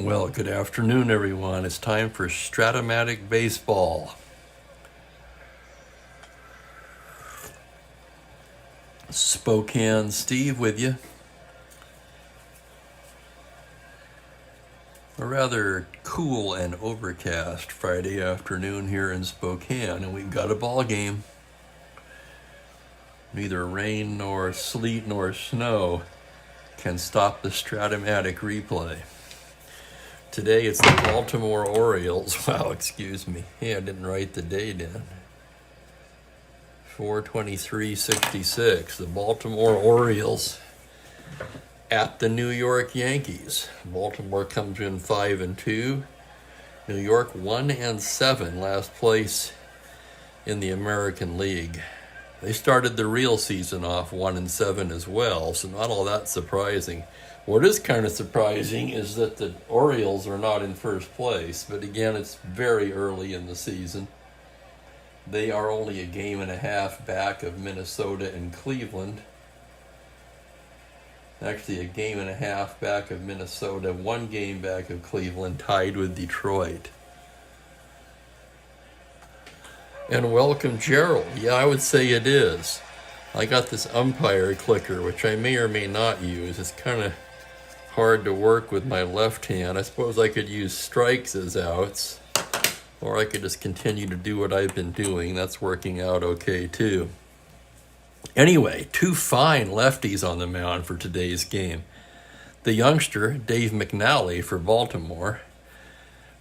Well, good afternoon, everyone. It's time for Strat-O-Matic baseball. Spokane Steve with you. A rather cool and overcast Friday afternoon here in Spokane, and we've got a ball game. Neither rain nor sleet nor snow can stop the Strat-O-Matic replay. Today it's the Baltimore Orioles. Wow, excuse me. Yeah, I didn't write the day down. 4/23/66. The Baltimore Orioles at the New York Yankees. Baltimore comes in 5-2. New York 1-7, last place in the American League. They started the real season off 1-7 as well, so not all that surprising. What is kind of surprising is that the Orioles are not in first place, but again, it's very early in the season. They are only a game and a half back of Minnesota and Cleveland. Actually, a game and a half back of Minnesota, 1 game back of Cleveland, tied with Detroit. And welcome, Gerald. Yeah, I would say it is. I got this umpire clicker, which I may or may not use. It's kind of hard to work with my left hand. I suppose I could use strikes as outs, or I could just continue to do what I've been doing. That's working out okay, too. Anyway, 2 fine lefties on the mound for today's game. The youngster, Dave McNally for Baltimore,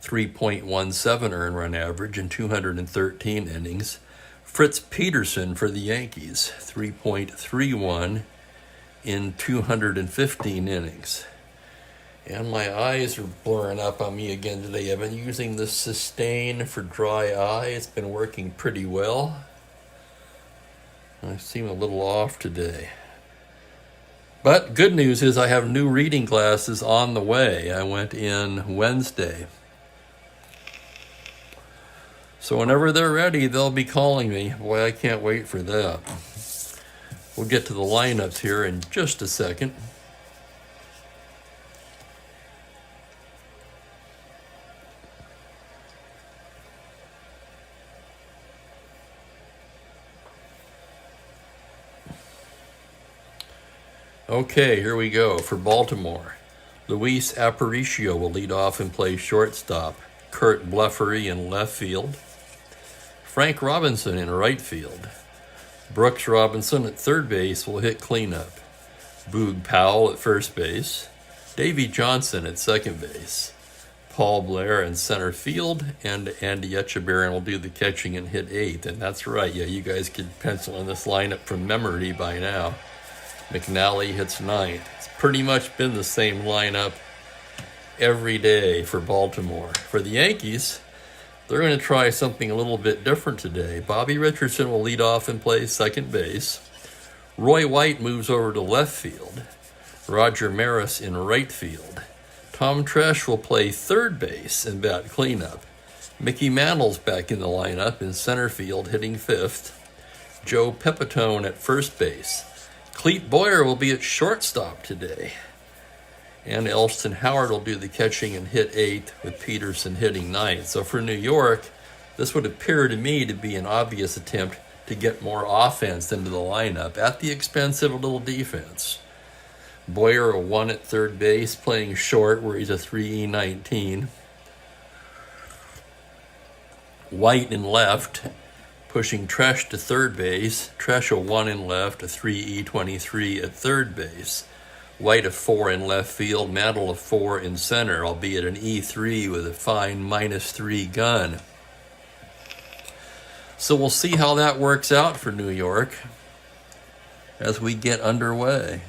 3.17 earned run average in 213 innings. Fritz Peterson for the Yankees, 3.31 in 215 innings. And my eyes are blurring up on me again today. I've been using the Sustain for dry eye. It's been working pretty well. I seem a little off today. But good news is I have new reading glasses on the way. I went in Wednesday. So whenever they're ready, they'll be calling me. Boy, I can't wait for that. We'll get to the lineups here in just a second. Okay, here we go. For Baltimore, Luis Aparicio will lead off and play shortstop. Kurt Blefary in left field. Frank Robinson in right field. Brooks Robinson at third base will hit cleanup. Boog Powell at first base. Davey Johnson at second base. Paul Blair in center field, and Andy Etchebarren will do the catching and hit eighth. And that's right, yeah, you guys could pencil in this lineup from memory by now. McNally hits ninth. It's pretty much been the same lineup every day for Baltimore. For the Yankees, they're going to try something a little bit different today. Bobby Richardson will lead off and play second base. Roy White moves over to left field. Roger Maris in right field. Tom Tresh will play third base and bat cleanup. Mickey Mantle's back in the lineup in center field, hitting fifth. Joe Pepitone at first base. Clete Boyer will be at shortstop today. And Elston Howard will do the catching and hit eighth, with Peterson hitting ninth. So for New York, this would appear to me to be an obvious attempt to get more offense into the lineup at the expense of a little defense. Boyer a 1 at third base, playing short where he's a 3E19. White in left, pushing Tresh to third base. Tresh a 1 in left, a 3E23 at third base. White a 4 in left field, Mantle a 4 in center, albeit an E3 with a fine -3 gun. So we'll see how that works out for New York as we get underway.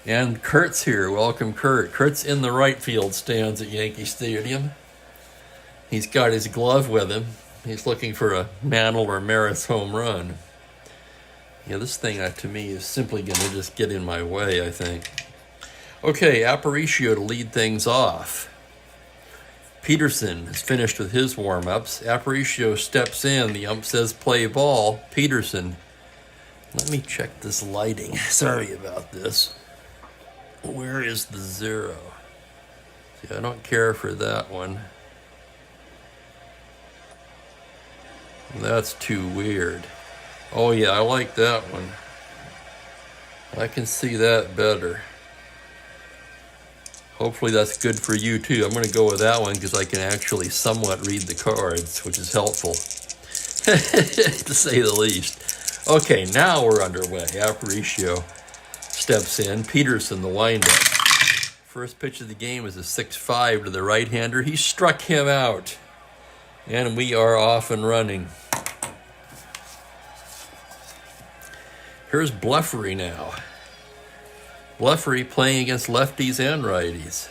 And Kurt's here. Welcome, Kurt. Kurt's in the right field stands at Yankee Stadium. He's got his glove with him. He's looking for a Mantle or Maris home run. Yeah, this thing to me is simply going to just get in my way, I think. Okay, Aparicio to lead things off. Peterson is finished with his warm-ups. Aparicio steps in. The ump says play ball. Peterson. Let me check this lighting. Sorry about this. Where is the 0? See, I don't care for that one. That's too weird. Oh yeah, I like that one. I can see that better. Hopefully that's good for you too. I'm going to go with that one because I can actually somewhat read the cards, which is helpful, to say the least. Okay, now we're underway. Aparicio steps in. Peterson, the windup. First pitch of the game is a 6-5 to the right-hander. He struck him out. And we are off and running. Here's Bluffery now. Bluffery playing against lefties and righties.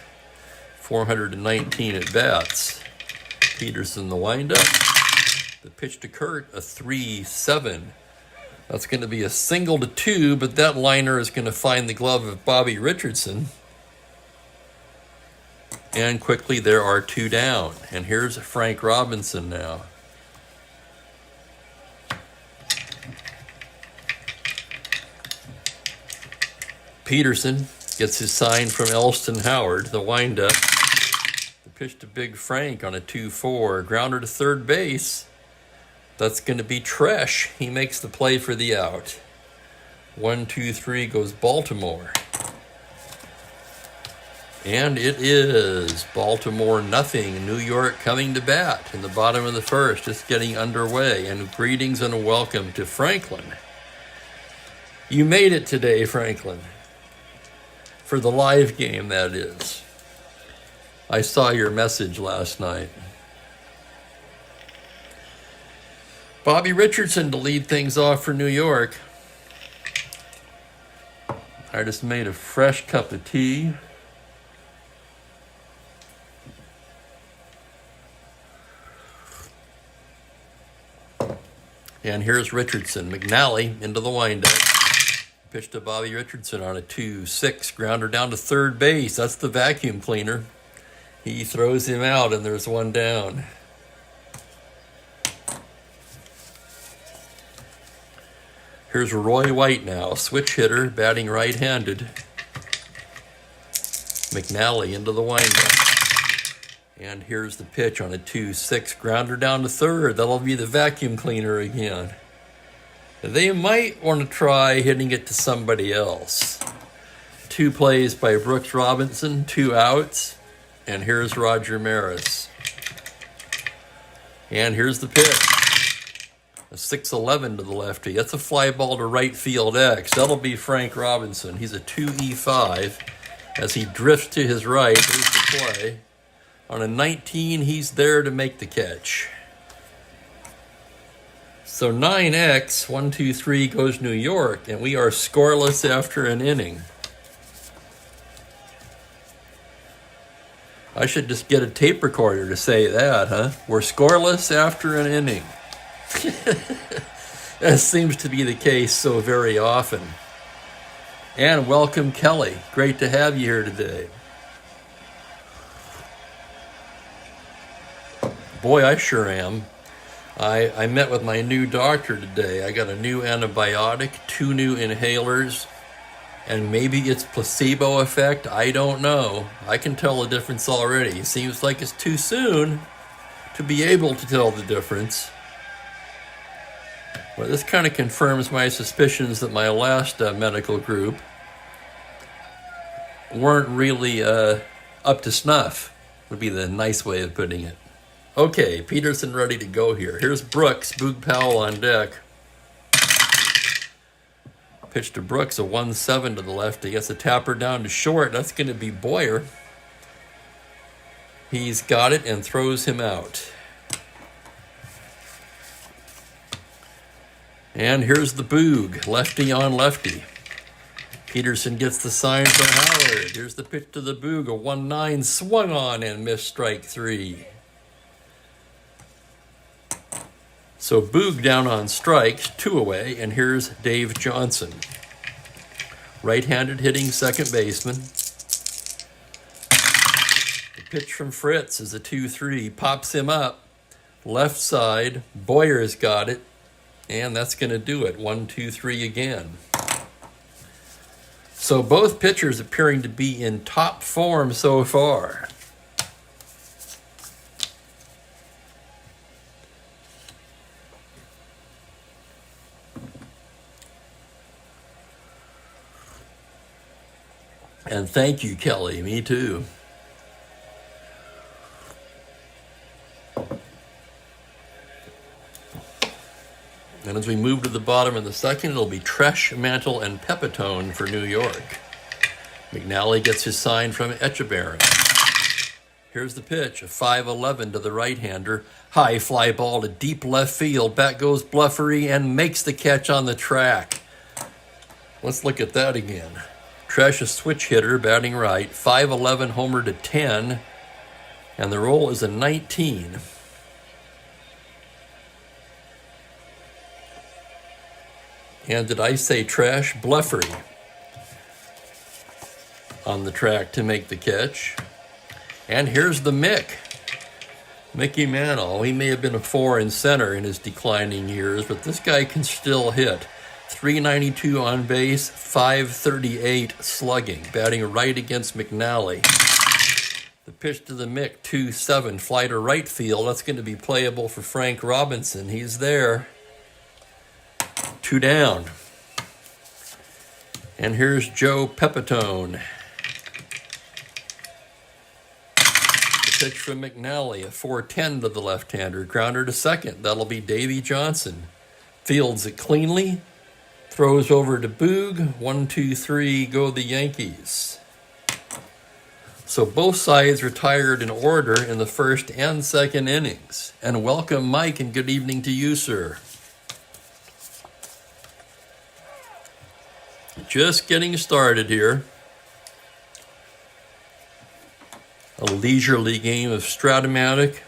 419 at bats. Peterson the windup. The pitch to Kurt, a 3-7. That's going to be a single to 2, but that liner is going to find the glove of Bobby Richardson. And quickly there are 2 down. And here's Frank Robinson now. Peterson gets his sign from Elston Howard, the windup. The pitch to Big Frank on a 2-4. Grounder to third base. That's going to be Tresh. He makes the play for the out. 1-2-3 goes Baltimore. And it is Baltimore nothing. New York coming to bat in the bottom of the first, just getting underway. And greetings and a welcome to Franklin. You made it today, Franklin. For the live game, that is. I saw your message last night. Bobby Richardson to lead things off for New York. I just made a fresh cup of tea. And here's Richardson. McNally into the windup. Pitch to Bobby Richardson on a 2-6. Grounder down to third base. That's the vacuum cleaner. He throws him out, and there's 1 down. Here's Roy White now. Switch hitter, batting right-handed. McNally into the windup. And here's the pitch on a 2-6. Grounder down to third. That'll be the vacuum cleaner again. They might want to try hitting it to somebody else. 2 plays by Brooks Robinson, 2 outs. And here's Roger Maris. And here's the pitch. A 6-11 to the lefty. That's a fly ball to right field X. That'll be Frank Robinson. He's a 2-E5. As he drifts to his right, here's the play. On a 19, he's there to make the catch. So 9X, 1-2-3 goes New York, and we are scoreless after an inning. I should just get a tape recorder to say that, huh? We're scoreless after an inning. That seems to be the case so very often. And welcome, Kelly. Great to have you here today. Boy, I sure am. I met with my new doctor today. I got a new antibiotic, 2 new inhalers, and maybe it's placebo effect. I don't know. I can tell the difference already. It seems like it's too soon to be able to tell the difference. Well, this kind of confirms my suspicions that my last medical group weren't really up to snuff, would be the nice way of putting it. Okay, Peterson ready to go here. Here's Brooks, Boog Powell on deck. Pitch to Brooks, a 1-7 to the left. He gets a tapper down to short. That's going to be Boyer. He's got it and throws him out. And here's the Boog, lefty on lefty. Peterson gets the sign from Howard. Here's the pitch to the Boog, a 1-9 swung on and missed strike 3. So Boog down on strikes, 2 away, and here's Dave Johnson. Right-handed hitting second baseman. The pitch from Fritz is a 2-3, pops him up. Left side, Boyer's got it, and that's going to do it, 1-2-3 again. So both pitchers appearing to be in top form so far. And thank you, Kelly. Me too. And as we move to the bottom of the second, it'll be Tresh, Mantle, and Pepitone for New York. McNally gets his sign from Etchebarren. Here's the pitch, a 5-11 to the right-hander. High fly ball to deep left field. Back goes Bluffery and makes the catch on the track. Let's look at that again. Tresh, a switch hitter, batting right. 5-11 homer to 10. And the roll is a 19. And did I say Trash? Bluffery on the track to make the catch. And here's the Mick. Mickey Mantle. He may have been a 4 in center in his declining years, but this guy can still hit. 392 on base, 538 slugging, batting right against McNally. The pitch to the Mick, 2-7, fly to right field. That's going to be playable for Frank Robinson. He's there. 2 down. And here's Joe Pepitone. The pitch from McNally, a 4-10 to the left-hander. Grounder to second. That'll be Davey Johnson. Fields it cleanly. Throws over to Boog. 1-2-3, go the Yankees. So both sides retired in order in the first and second innings. And welcome, Mike, and good evening to you, sir. Just getting started here. A leisurely game of Strat-O-Matic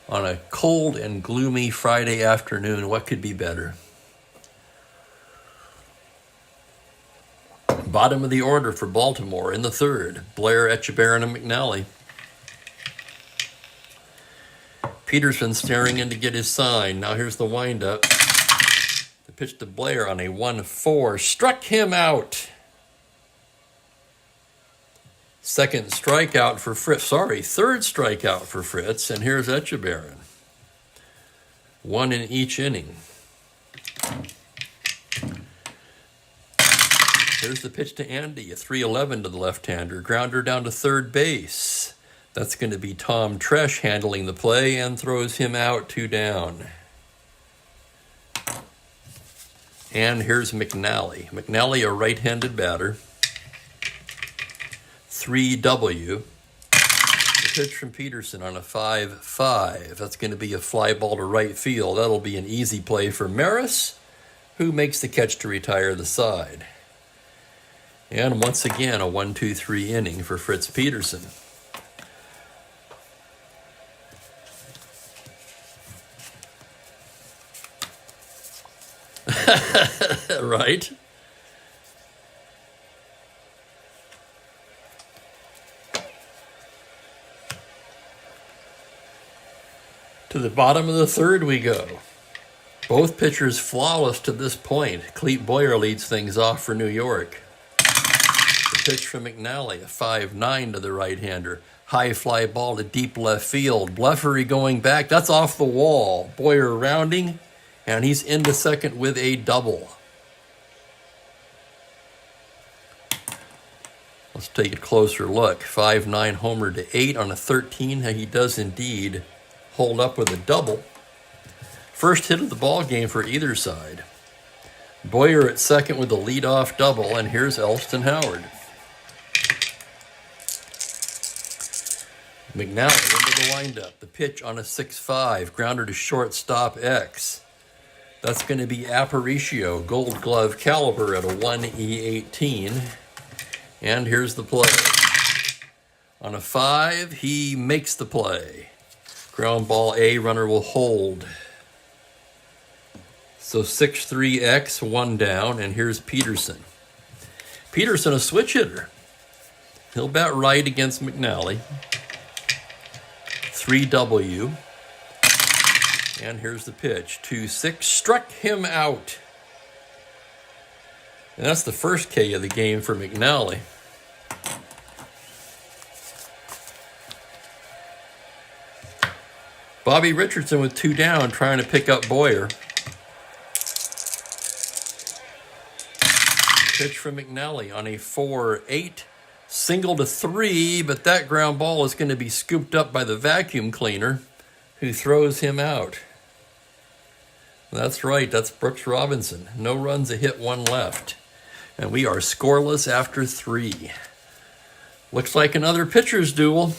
on a cold and gloomy Friday afternoon. What could be better? Bottom of the order for Baltimore in the third. Blair, Etchebarren, and McNally. Peterson staring in to get his sign. Now here's the windup. The pitch to Blair on a 1-4. Struck him out. Third strikeout for Fritz. And here's Etchebarren. 1 in each inning. Here's the pitch to Andy, a 3-11 to the left-hander. Grounder down to third base. That's going to be Tom Tresh handling the play and throws him out, 2 down. And here's McNally. McNally, a right-handed batter. 3W. The pitch from Peterson on a 5-5. That's going to be a fly ball to right field. That'll be an easy play for Maris, who makes the catch to retire the side. And once again, a 1-2-3 inning for Fritz Peterson. Right? To the bottom of the third we go. Both pitchers flawless to this point. Clete Boyer leads things off for New York. The pitch from McNally, a 5-9 to the right-hander. High fly ball to deep left field. Bluffery going back. That's off the wall. Boyer rounding, and he's into second with a double. Let's take a closer look. 5-9 homer to 8 on a 13. He does indeed hold up with a double. First hit of the ball game for either side. Boyer at second with a leadoff double, and here's Elston Howard. McNally into the windup. The pitch on a 6-5. Grounder to shortstop X. That's going to be Aparicio, Gold Glove caliber at a 1E18. And here's the play. On a 5, he makes the play. Ground ball A, runner will hold. So 6-3X, 1 down, and here's Peterson. Peterson, a switch hitter. He'll bat right against McNally. 3W. And here's the pitch. 2-6, struck him out. And that's the first K of the game for McNally. Bobby Richardson with 2 down, trying to pick up Boyer. Pitch from McNally on a 4-8. Single to 3, but that ground ball is going to be scooped up by the vacuum cleaner, who throws him out. That's right, that's Brooks Robinson. No runs, a hit, 1 left. And we are scoreless after 3. Looks like another pitcher's duel.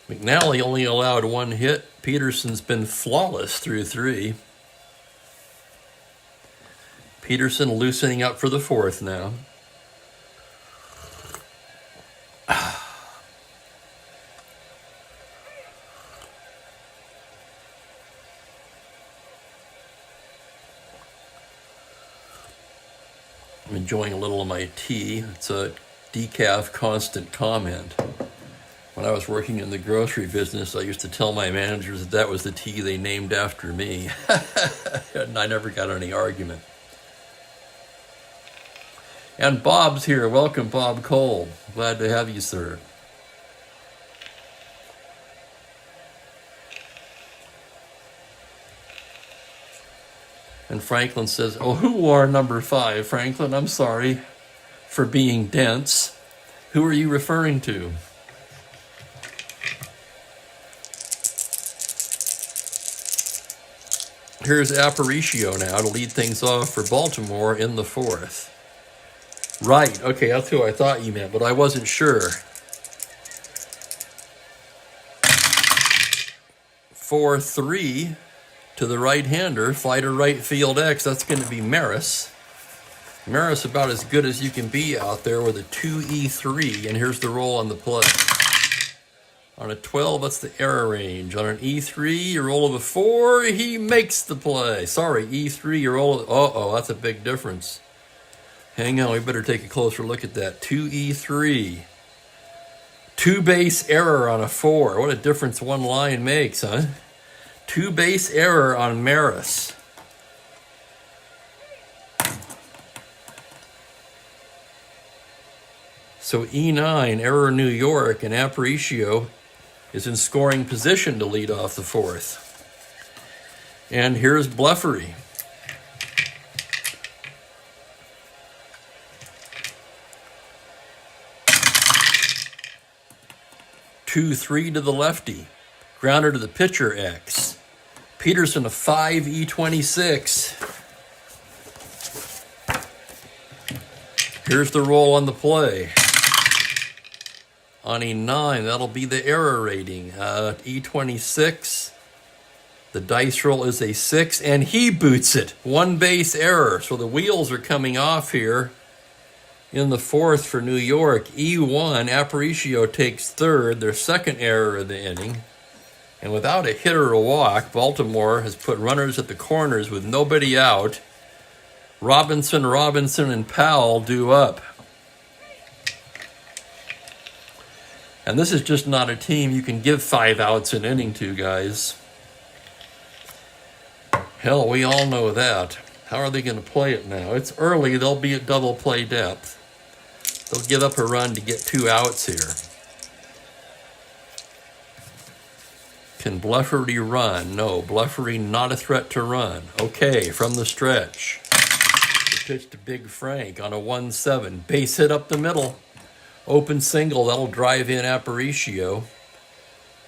McNally only allowed 1 hit. Peterson's been flawless through 3. Peterson loosening up for the 4th now. I'm enjoying a little of my tea. It's a decaf constant comment. When I was working in the grocery business, I used to tell my managers that that was the tea they named after me. And I never got any argument. And Bob's here. Welcome, Bob Cole. Glad to have you, sir. And Franklin says, oh, who wore number 5? Franklin, I'm sorry for being dense. Who are you referring to? Here's Aparicio now to lead things off for Baltimore in the 4th. Right, okay, that's who I thought you meant, but I wasn't sure. 4-3 to the right-hander, fly to right field X. That's going to be Maris. Maris about as good as you can be out there with a 2E3, and here's the roll on the play. On a 12, that's the error range. On an E3, you roll of a 4, he makes the play. Sorry, E3, you roll of... Uh-oh, that's a big difference. Hang on, we better take a closer look at that. 2E3. 2-base error on a 4. What a difference 1 line makes, huh? 2-base error on Maris. So E9, error New York, and Aparicio is in scoring position to lead off the 4th. And here's Bleffery. Two, 3 to the lefty. Grounder to the pitcher X. Peterson a 5 E26. Here's the roll on the play. On E9, that'll be the error rating. E26. The dice roll is a 6, and he boots it. 1-base error. So the wheels are coming off here. In the 4th for New York, E1, Aparicio takes 3rd, their 2nd error of the inning. And without a hit or a walk, Baltimore has put runners at the corners with nobody out. Robinson, and Powell due up. And this is just not a team you can give 5 outs an inning to, guys. Hell, we all know that. How are they going to play it now? It's early, they'll be at double play depth. They'll give up a run to get 2 outs here. Can Bleffery run? No, Bleffery not a threat to run. Okay, from the stretch. The pitch to Big Frank on a 1-7. Base hit up the middle. Open single, that'll drive in Aparicio.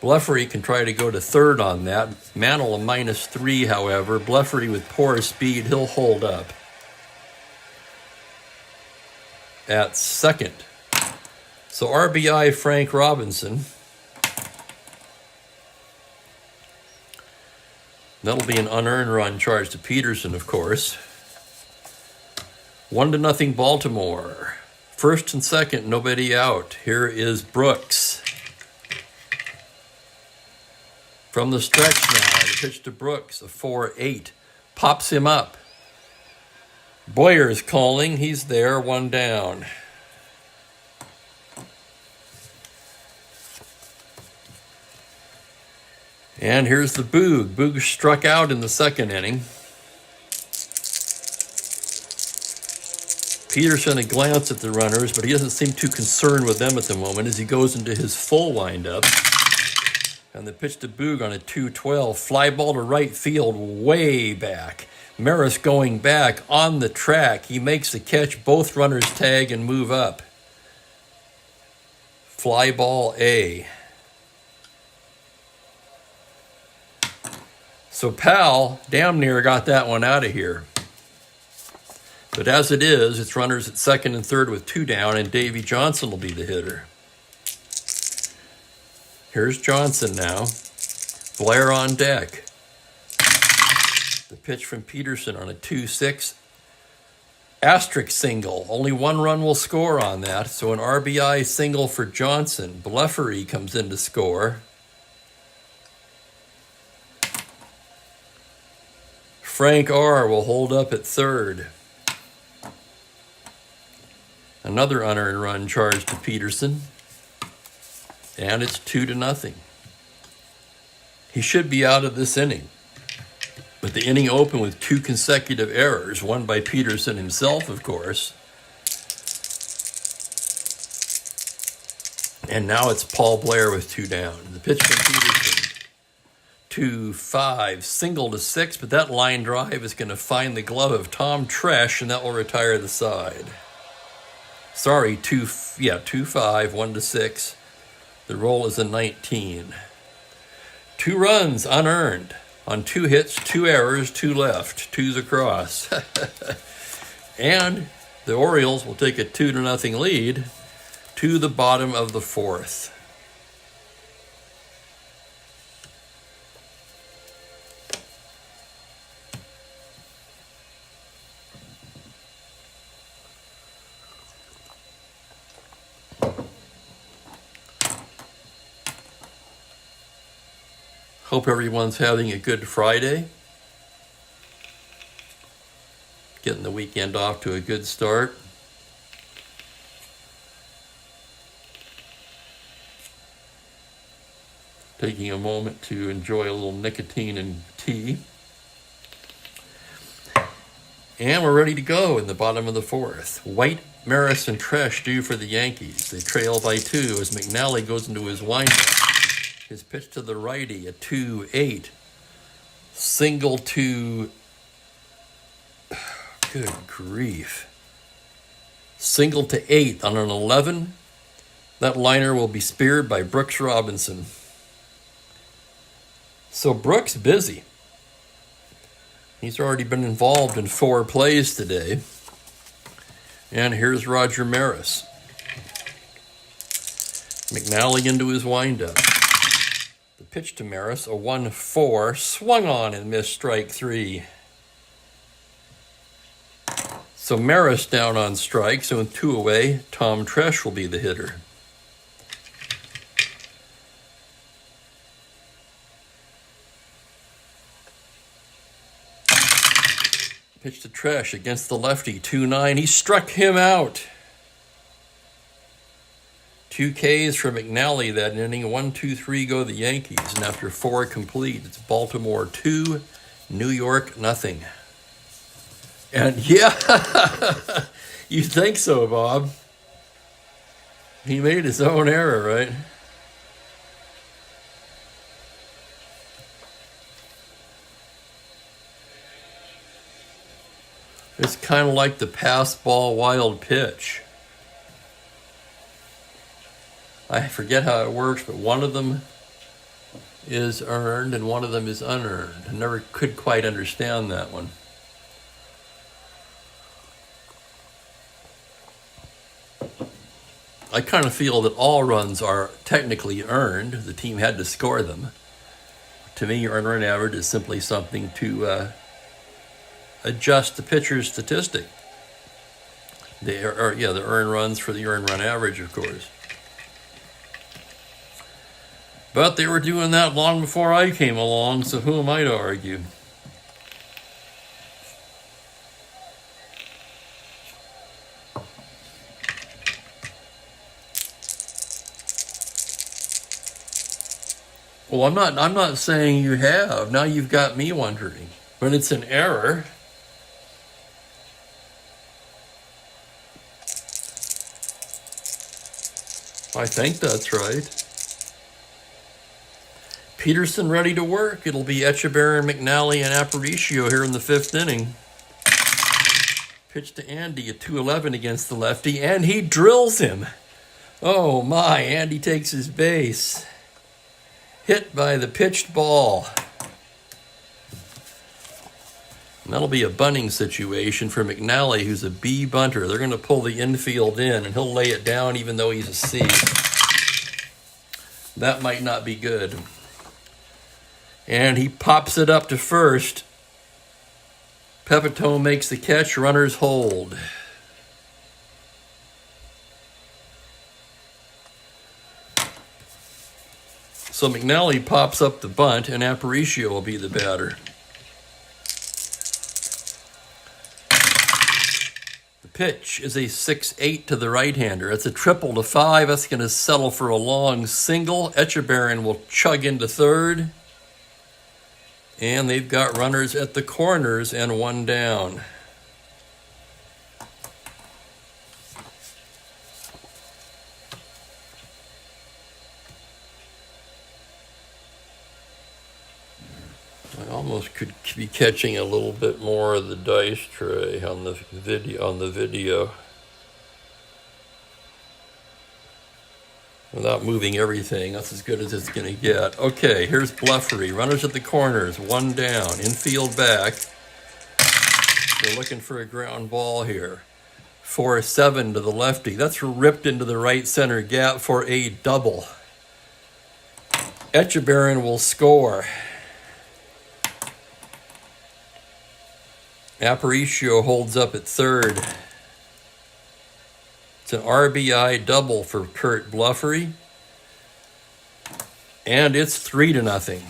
Bleffery can try to go to 3rd on that. Mantle a -3, however. Bleffery with poor speed, he'll hold up. At 2nd. So RBI Frank Robinson. That'll be an unearned run charged to Peterson, of course. 1-0 Baltimore. 1st and 2nd, nobody out. Here is Brooks. From the stretch now, the pitch to Brooks, a 4-8. Pops him up. Boyer's calling. He's there, 1 down. And here's the Boog. Boog struck out in the 2nd inning. Peterson a glance at the runners, but he doesn't seem too concerned with them at the moment as he goes into his full windup. And the pitch to Boog on a 2-12. Fly ball to right field, way back. Maris going back on the track. He makes the catch. Both runners tag and move up. Fly ball A. So Powell damn near got that one out of here. But as it is, it's runners at second and third with 2 down, and Davy Johnson will be the hitter. Here's Johnson now. Blair on deck. The pitch from Peterson on a 2-6. Asterisk single. Only 1 run will score on that. So an RBI single for Johnson. Bleffery comes in to score. Frank R. will hold up at third. Another unearned run charged to Peterson. And it's 2-0. He should be out of this inning. But the inning opened with 2 consecutive errors, one by Peterson himself, of course. And now it's Paul Blair with 2 down. The pitch from Peterson, 2-5, single to 6, but that line drive is going to find the glove of Tom Tresh, and that will retire the side. Sorry, 2-5, 1-6. The roll is a 19. 2 runs unearned on 2 hits, 2 errors, 2 left, 2s across. And the Orioles will take a 2-0 lead to the bottom of the 4th. Hope everyone's having a good Friday. Getting the weekend off to a good start. Taking a moment to enjoy a little nicotine and tea. And we're ready to go in the bottom of the 4th. White, Maris, and Tresh due for the Yankees. They trail by 2 as McNally goes into his windup. His pitch to the righty, a 2-8. Single to... Good grief. Single to 8th on an 11. That liner will be speared by Brooks Robinson. So Brooks busy. He's already been involved in 4 plays today. And here's Roger Maris. McNally into his windup. The pitch to Maris, a 1-4, swung on and missed strike 3. So Maris down on strike, so with 2 away, Tom Tresh will be the hitter. Pitch to Tresh against the lefty, 2-9. He struck him out. 2 Ks for McNally that inning. 1-2-3 go the Yankees. And after 4 complete, it's Baltimore 2, New York 0. And yeah, you think so, Bob. He made his own error, right? It's kind of like the pass ball wild pitch. I forget how it works, but one of them is earned and one of them is unearned. I never could quite understand that one. I kind of feel that all runs are technically earned. The team had to score them. To me, earned run average is simply something to adjust the pitcher's statistic. The earned runs for the earned run average, of course. But they were doing that long before I came along, so who am I to argue? Well, I'm not saying you have. Now you've got me wondering. But it's an error. I think that's right. Peterson ready to work. It'll be Echeverry, McNally, and Aparicio here in the 5th inning. Pitch to Andy at 2-11 against the lefty, and he drills him. Oh my, Andy takes his base. Hit by the pitched ball. And that'll be a bunting situation for McNally, who's a B bunter. They're going to pull the infield in, and he'll lay it down even though he's a C. That might not be good. And he pops it up to first. Pepitone makes the catch, runners hold. So McNally pops up the bunt, and Aparicio will be the batter. The pitch is a 6-8 to the right-hander. It's a triple to 5. That's going to settle for a long single. Echeverry will chug into third. And they've got runners at the corners and one down. I almost could be catching a little bit more of the dice tray on the video. Without moving everything. That's as good as it's going to get. Okay, here's Bluffery. Runners at the corners, one down. Infield back. They're looking for a ground ball here. 4-7 to the lefty. That's ripped into the right center gap for a double. Echeverry will score. Aparicio holds up at third. It's an RBI double for Curt Bluffery. And it's 3-0.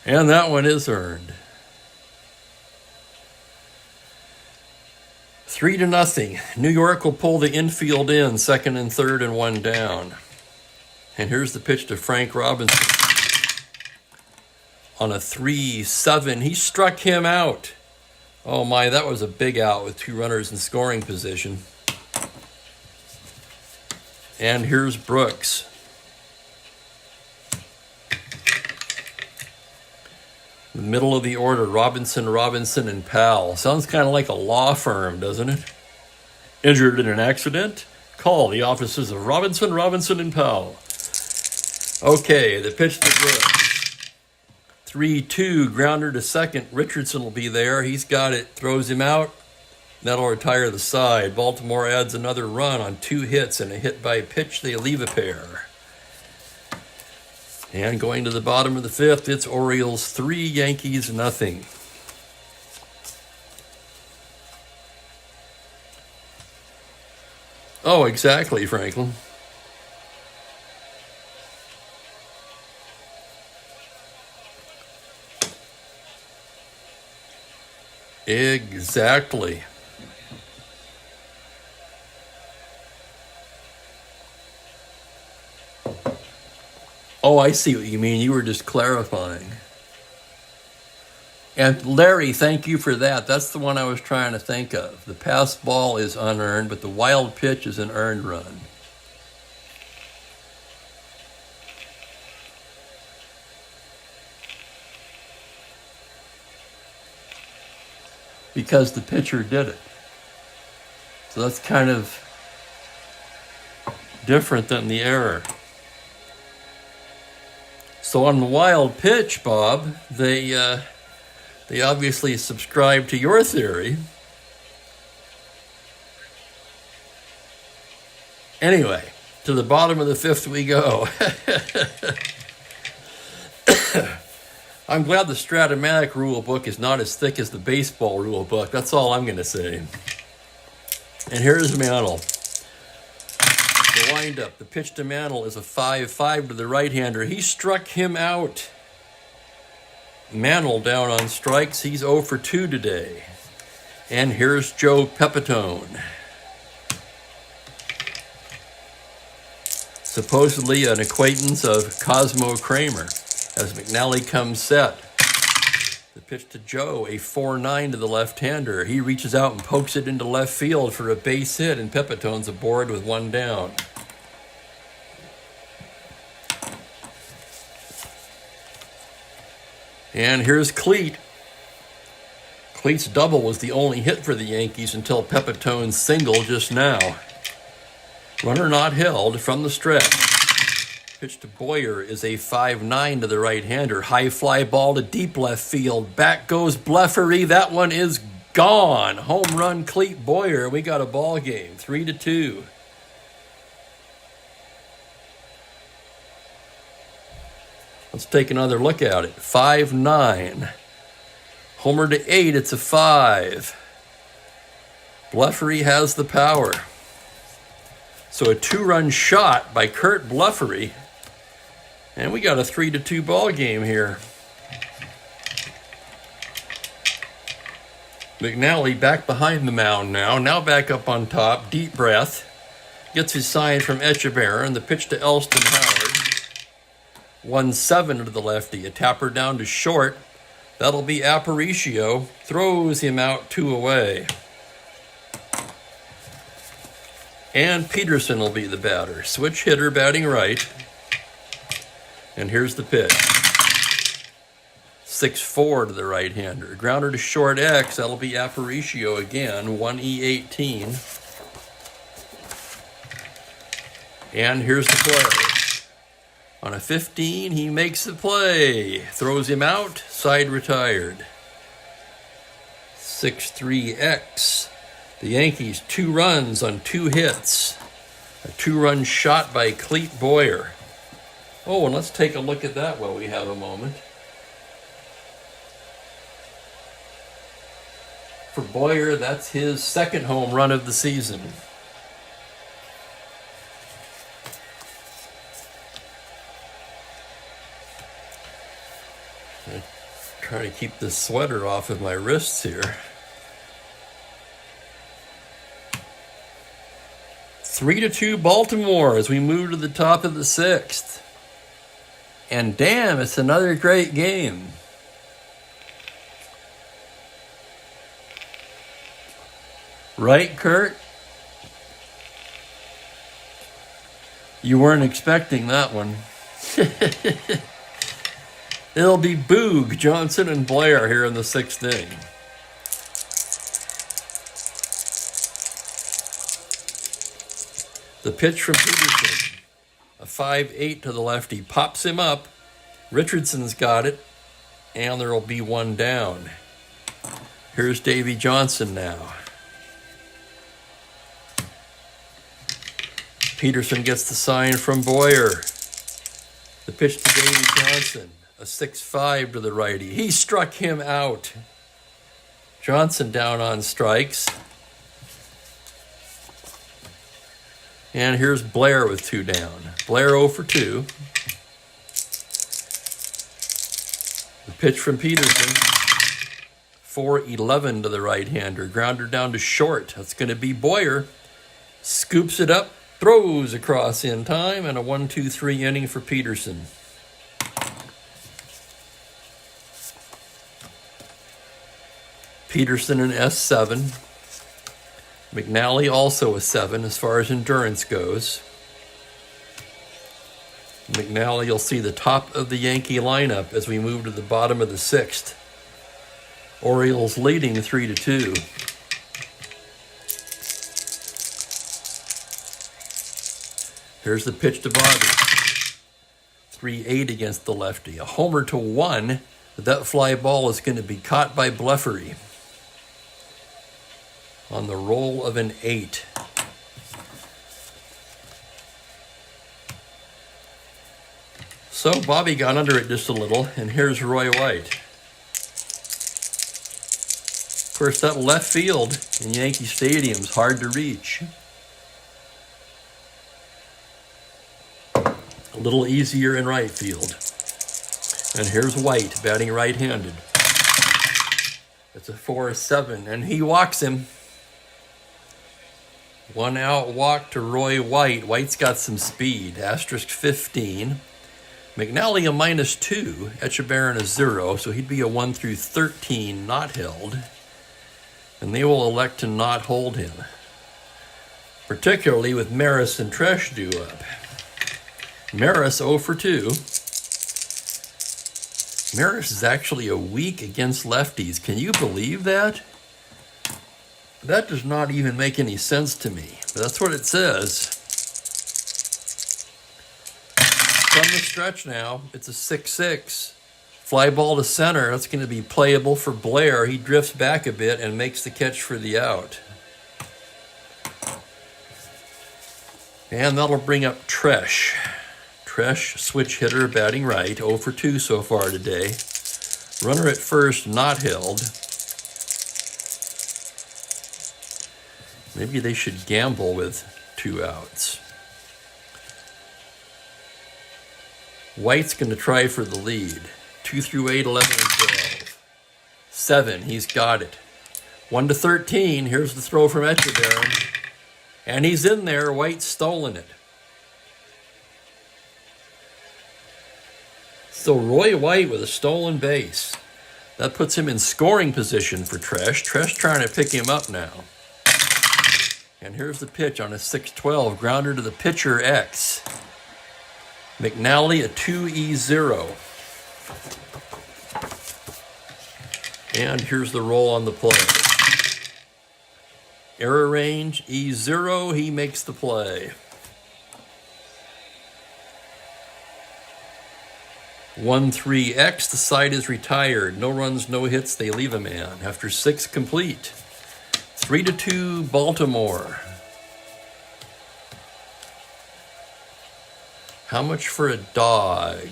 And that one is earned. 3-0. New York will pull the infield in, second and third and one down. And here's the pitch to Frank Robinson. On a 3-7, he struck him out. Oh my, that was a big out with 2 runners in scoring position. And here's Brooks. The middle of the order, Robinson, and Powell. Sounds kind of like a law firm, doesn't it? Injured in an accident? Call the offices of Robinson, and Powell. Okay, the pitch to Brooks. 3-2, grounder to second. Richardson will be there. He's got it, throws him out. That'll retire the side. Baltimore adds another run on 2 hits and a hit by pitch. They leave a pair. And going to the bottom of the 5th, it's Orioles 3, Yankees nothing. Oh, exactly, Franklin. Exactly. Oh, I see what you mean. You were just clarifying. And Larry, thank you for that. That's the one I was trying to think of. The pass ball is unearned, but the wild pitch is an earned run. Because the pitcher did it. So that's kind of different than the error. So on the wild pitch, Bob, they obviously subscribe to your theory. Anyway, to the bottom of the 5th we go. I'm glad the Strat-O-Matic rule book is not as thick as the baseball rule book. That's all I'm going to say. And here's Mantle. The windup. The pitch to Mantle is a 5-5 to the right-hander. He struck him out. Mantle down on strikes. He's 0 for 2 today. And here's Joe Pepitone. Supposedly an acquaintance of Cosmo Kramer. As McNally comes set. The pitch to Joe, a 4-9 to the left-hander. He reaches out and pokes it into left field for a base hit, and Pepitone's aboard with one down. And here's Cleat. Cleat's double was the only hit for the Yankees until Pepitone's single just now. Runner not held from the stretch. Pitch to Boyer is a 5-9 to the right-hander. High fly ball to deep left field. Back goes Blefary. That one is gone. Home run Cleat Boyer. We got a ball game. 3-2. Let's take another look at it. 5-9. Homer to 8, it's a 5. Blefary has the power. So a 2-run shot by Curt Blefary. And we got a 3-2 ball game here. McNally back behind the mound now. Now back up on top. Deep breath. Gets his sign from Echeverria. The pitch to Elston Howard. 1-7 to the lefty. A tapper down to short. That'll be Aparicio. Throws him out 2 away. And Peterson will be the batter. Switch hitter batting right. And here's the pitch. 6-4 to the right-hander. Grounder to short X. That'll be Aparicio again. 1E18. And here's the play. On a 15, he makes the play. Throws him out. Side retired. 6-3X. The Yankees 2 runs on 2 hits. A 2-run shot by Cleat Boyer. Oh, and let's take a look at that while we have a moment. For Boyer, that's his 2nd home run of the season. Trying to keep this sweater off of my wrists here. 3-2 Baltimore as we move to the top of the 6th. And damn, it's another great game. Right, Kurt? You weren't expecting that one. It'll be Boog, Johnson, and Blair here in the 6th inning. The pitch from Peterson. A 5-8 to the lefty. Pops him up. Richardson's got it. And there will be 1 down. Here's Davy Johnson now. Peterson gets the sign from Boyer. The pitch to Davy Johnson. A 6-5 to the righty. He struck him out. Johnson down on strikes. And here's Blair with 2 down. Blair 0 for 2. The pitch from Peterson. 4-11 to the right-hander. Grounder down to short. That's going to be Boyer. Scoops it up. Throws across in time. And a 1-2-3 inning for Peterson. Peterson an S7. McNally also a 7 as far as endurance goes. McNally, you'll see the top of the Yankee lineup as we move to the bottom of the 6th. Orioles leading 3-2. Here's the pitch to Bobby. 3-8 against the lefty. A homer to 1, but that fly ball is going to be caught by Blefary. On the roll of an 8. So Bobby got under it just a little, and here's Roy White. Of course, that left field in Yankee Stadium's hard to reach. A little easier in right field. And here's White batting right-handed. It's a 4-7, and he walks him. 1 out walk to Roy White. White's got some speed. Asterisk 15. McNally a -2. Echeverria a 0. So he'd be a 1-13 not held. And they will elect to not hold him. Particularly with Maris and Tresh due up. Maris 0 for 2. Maris is actually a weak against lefties. Can you believe that? That does not even make any sense to me. But that's what it says. From the stretch now, it's a 6-6. Fly ball to center. That's going to be playable for Blair. He drifts back a bit and makes the catch for the out. And that'll bring up Tresh. Tresh, switch hitter, batting right. 0 for 2 so far today. Runner at first, not held. Maybe they should gamble with 2 outs. White's going to try for the lead. 2 through 8, 11 and 12. 7, he's got it. 1 to 13, here's the throw from Echeverren. And he's in there, White's stolen it. So Roy White with a stolen base. That puts him in scoring position for Tresh. Tresh trying to pick him up now. And here's the pitch on a 6-12, grounder to the pitcher X. McNally a 2-0. And here's the roll on the play. Error range, E0, he makes the play. 1-3X, the side is retired. No runs, no hits, they leave a man after 6 complete. 3-2 Baltimore. How much for a dog?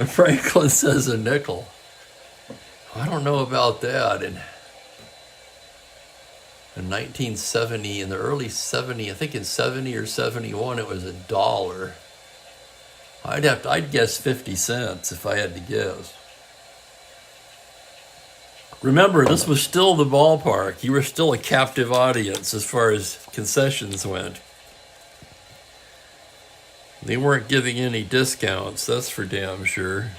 Franklin says a nickel. I don't know about that. In 1970, in the early 70, I think in 70 or 71, it was $1. I'd guess 50 cents if I had to guess. Remember, this was still the ballpark. You were still a captive audience as far as concessions went. They weren't giving any discounts, that's for damn sure.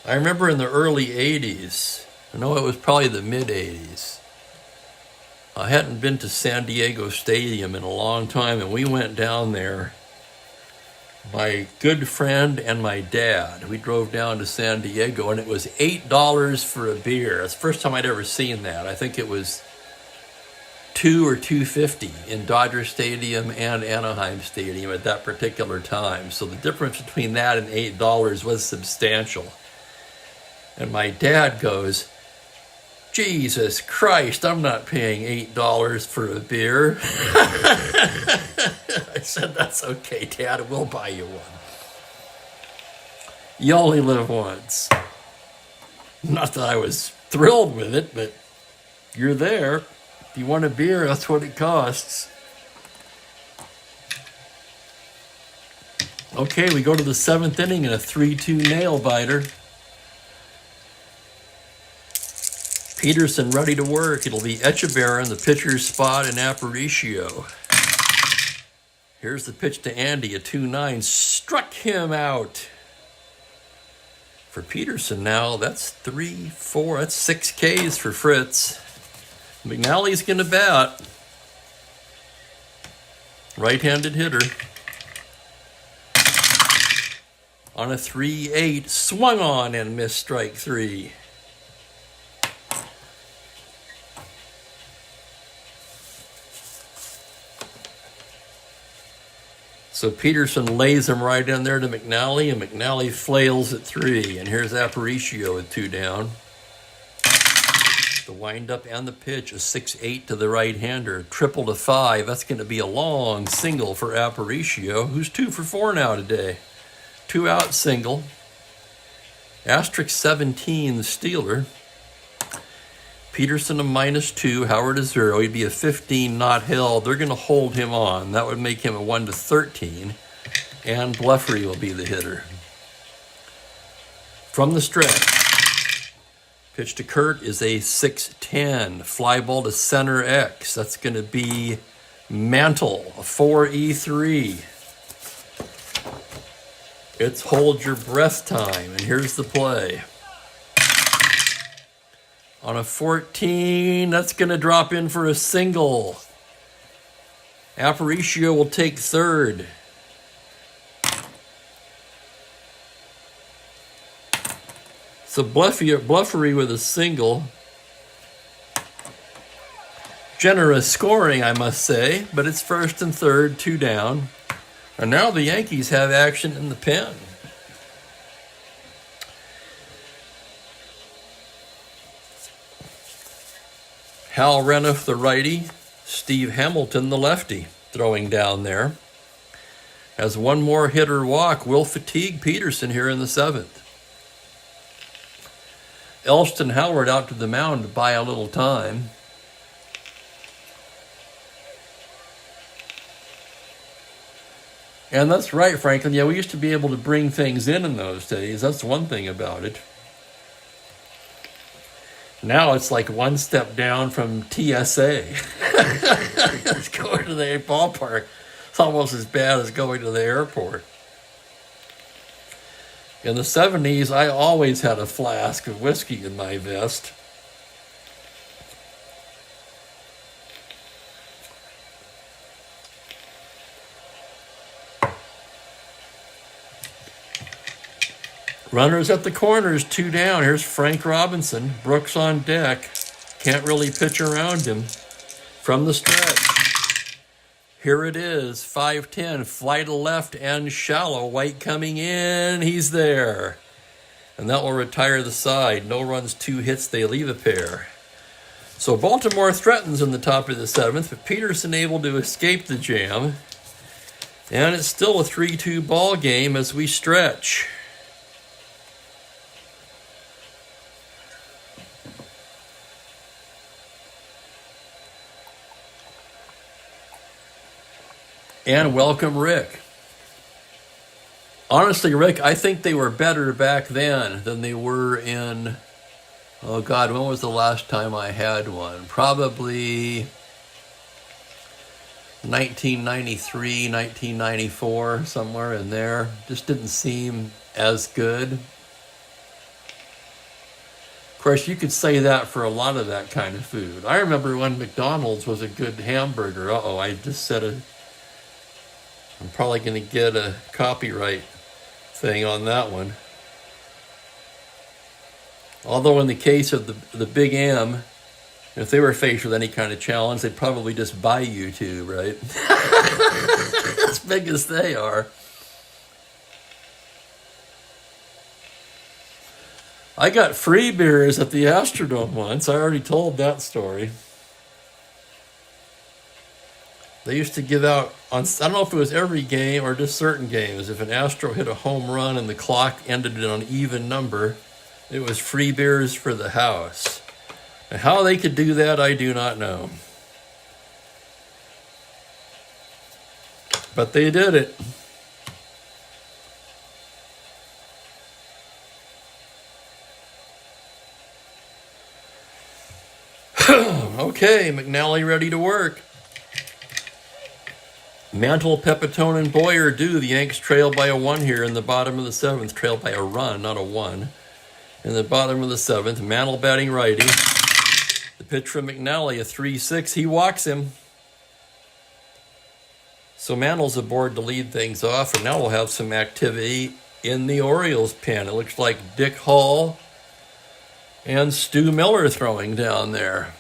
I remember in the early 80s, I know it was probably the mid-80s, I hadn't been to San Diego Stadium in a long time, and we went down there. My good friend and my dad, we drove down to San Diego, and it was $8 for a beer. That's the first time I'd ever seen that. I think it was $2 or $2.50 in Dodger Stadium and Anaheim Stadium at that particular time. So the difference between that and $8 was substantial. And my dad goes, Jesus Christ, I'm not paying $8 for a beer. I said, that's okay, Dad, we'll buy you one. You only live once. Not that I was thrilled with it, but you're there. If you want a beer, that's what it costs. Okay, we go to the 7th inning in a 3-2 nail biter. Peterson ready to work. It'll be Echeverren, the pitcher's spot, and Aparicio. Here's the pitch to Andy, a 2-9. Struck him out. For Peterson now, that's 3, 4, that's 6 Ks for Fritz. McNally's going to bat. Right-handed hitter. On a 3-8, swung on and missed strike 3. So Peterson lays him right in there to McNally, and McNally flails at 3. And here's Aparicio with 2 down. The windup and the pitch, a 6-8 to the right-hander. Triple to 5. That's going to be a long single for Aparicio, who's 2 for 4 now today. 2-out single. Asterisk 17, the stealer. Peterson a -2, Howard a 0. He'd be a 15 not held. They're going to hold him on. That would make him a 1 to 13. And Bleffery will be the hitter. From the stretch, pitch to Kurt is a 6-10. Fly ball to center X. That's going to be Mantle, a 4-E3. It's hold your breath time. And here's the play. On a 14, that's going to drop in for a single. Aparicio will take 3rd. So Bluffery with a single. Generous scoring, I must say, but it's first and third, 2 down. And now the Yankees have action in the pen. Hal Reniff, the righty. Steve Hamilton, the lefty, throwing down there. As one more hitter walk will fatigue Peterson here in the 7th. Elston Howard out to the mound to buy a little time. And that's right, Franklin. Yeah, we used to be able to bring things in those days. That's one thing about it. Now it's like one step down from TSA. It's going to the ballpark. It's almost as bad as going to the airport. In the 70s, I always had a flask of whiskey in my vest. Runners at the corners, 2 down. Here's Frank Robinson. Brooks on deck. Can't really pitch around him. From the stretch. Here it is, 5-10. Fly to left and shallow. White coming in. He's there. And that will retire the side. No runs, 2 hits. They leave a pair. So Baltimore threatens in the top of the 7th, but Peterson able to escape the jam. And it's still a 3-2 ball game as we stretch. And welcome Rick. Honestly, Rick, I think they were better back then than they were in, oh God, when was the last time I had one? Probably 1993, 1994, somewhere in there. Just didn't seem as good. Of course, you could say that for a lot of that kind of food. I remember when McDonald's was a good hamburger. Uh-oh, I just said I'm probably going to get a copyright thing on that one. Although in the case of the Big M, if they were faced with any kind of challenge, they'd probably just buy YouTube, right? As big as they are. I got free beers at the Astrodome once. I already told that story. They used to give out, I don't know if it was every game or just certain games, if an Astro hit a home run and the clock ended on an even number, it was free beers for the house. And how they could do that, I do not know. But they did it. Okay, McNally ready to work. Mantle, Pepitone, and Boyer do. The Yanks trail by a 1 here in the bottom of the 7th. Trail by a run, not a 1. In the bottom of the 7th, Mantle batting righty. The pitch from McNally, a 3-6. He walks him. So Mantle's aboard to lead things off, and now we'll have some activity in the Orioles pen. It looks like Dick Hall and Stu Miller throwing down there.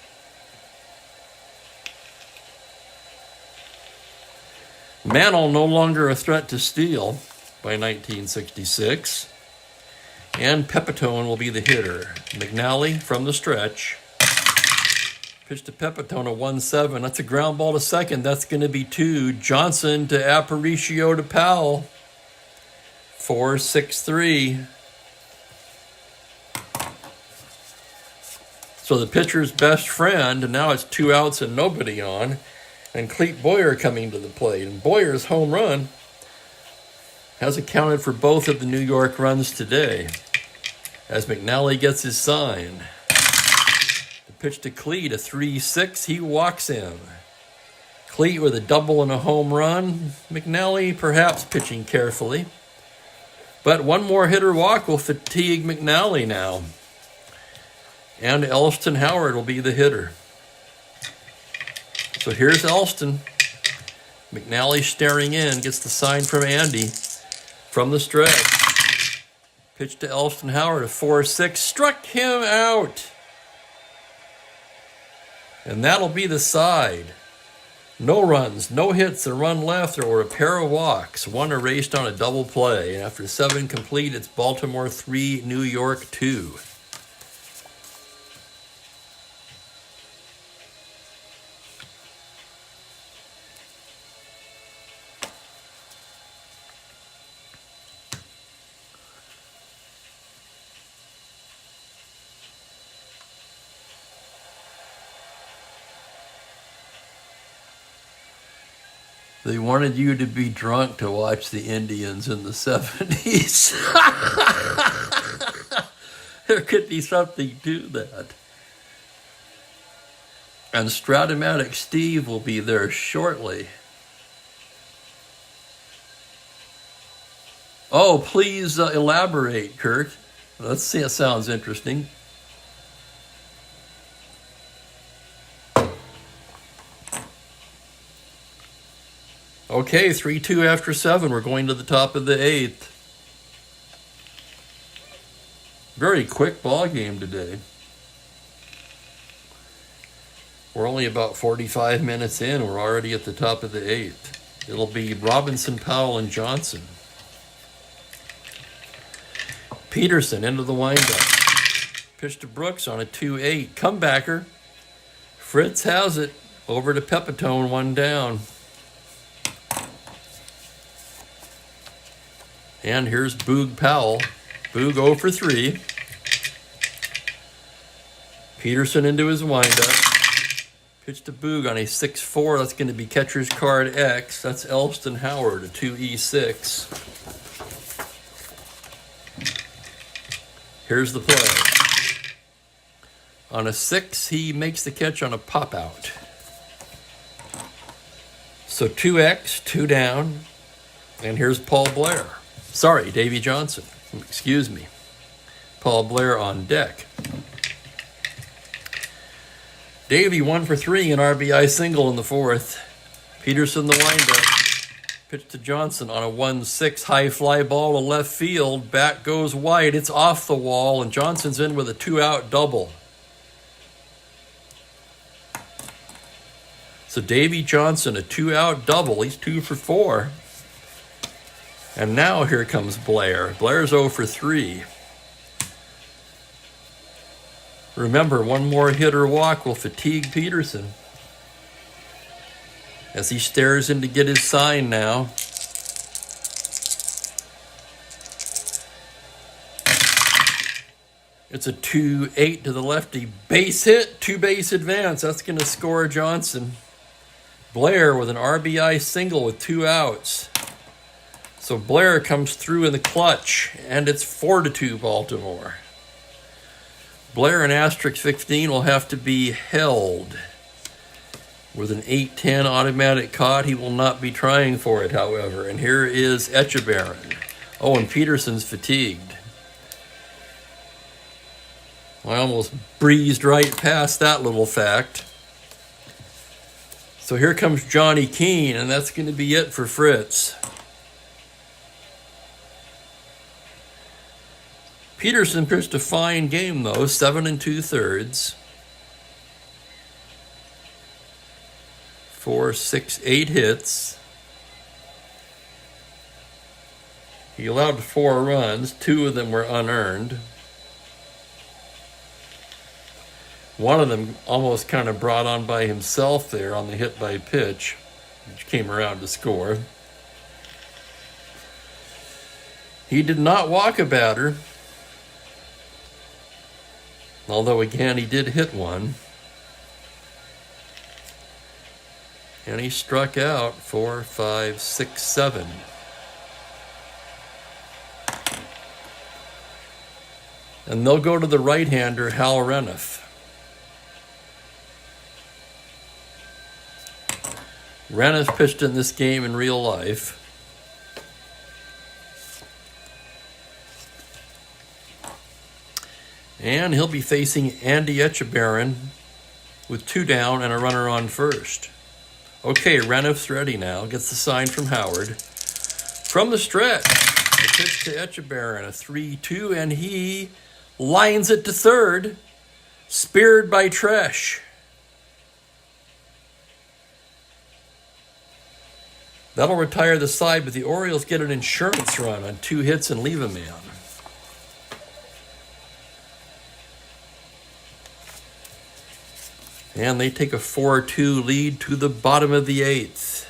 Mantle no longer a threat to steal by 1966. And Pepitone will be the hitter. McNally from the stretch. Pitch to Pepitone, a 1-7. That's a ground ball to second. That's going to be 2. Johnson to Aparicio to Powell. 4-6-3. So the pitcher's best friend, and now it's 2 outs and nobody on. And Clete Boyer coming to the plate. And Boyer's home run has accounted for both of the New York runs today. As McNally gets his sign. The pitch to Clete, a 3-6. He walks him. Clete with a double and a home run. McNally perhaps pitching carefully. But one more hitter walk will fatigue McNally now. And Elston Howard will be the hitter. So here's Elston. McNally staring in, gets the sign from Andy from the stretch. Pitch to Elston Howard, a 4-6. Struck him out. And that'll be the side. No runs, no hits, a run left, or a pair of walks. One erased on a double play. And after 7 complete, it's Baltimore 3, New York 2. They wanted you to be drunk to watch the Indians in the 70s. There could be something to that. And Strat-O-Matic Steve will be there shortly. Oh, please elaborate, Kurt. Let's see, it sounds interesting. Okay, 3-2 after 7. We're going to the top of the 8th. Very quick ball game today. We're only about 45 minutes in. We're already at the top of the 8th. It'll be Robinson, Powell, and Johnson. Peterson into the windup. Pitch to Brooks on a 2-8. Comebacker. Fritz has it. Over to Pepitone, 1 down. And here's Boog Powell. Boog 0 for 3. Peterson into his windup. Pitch to Boog on a 6-4. That's going to be catcher's card X. That's Elston Howard, a 2E6. Here's the play. On a 6, he makes the catch on a pop out. So 2X, 2 down. And here's Paul Blair. Sorry, Davy Johnson. Excuse me. Paul Blair on deck. Davy 1 for 3, an RBI single in the 4th. Peterson the windup. Pitch to Johnson on a 1-6 high fly ball to left field. Bat goes wide. It's off the wall, and Johnson's in with a 2-out double. So Davy Johnson, a 2-out double. He's 2 for 4. And now here comes Blair. Blair's 0 for 3. Remember, one more hit or walk will fatigue Peterson as he stares in to get his sign now. It's a 2-8 to the lefty. Base hit, 2-base advance. That's going to score Johnson. Blair with an RBI single with 2 outs. So Blair comes through in the clutch, and it's 4-2 Baltimore. Blair in asterisk 15 will have to be held. With an 8-10 automatic caught, he will not be trying for it, however. And here is Echeverren. Oh, and Peterson's fatigued. I almost breezed right past that little fact. So here comes Johnny Keane, and that's going to be it for Fritz. Peterson pitched a fine game, though, 7 2/3. 4, 6, 8 hits. He allowed 4 runs. 2 of them were unearned. One of them almost kind of brought on by himself there on the hit by pitch, which came around to score. He did not walk a batter. Although, again, he did hit one. And he struck out 4, 5, 6, 7. And they'll go to the right-hander, Hal Reniff. Reniff pitched in this game in real life. And he'll be facing Andy Echeverren with 2 down and a runner on first. Okay, Reniff's ready now. Gets the sign from Howard. From the stretch, The pitch to Etchebarren, a 3-2, and he lines it to third. Speared by Tresh. That'll retire the side, but the Orioles get an insurance run on 2 hits and leave a man. And they take a 4-2 lead to the bottom of the 8th.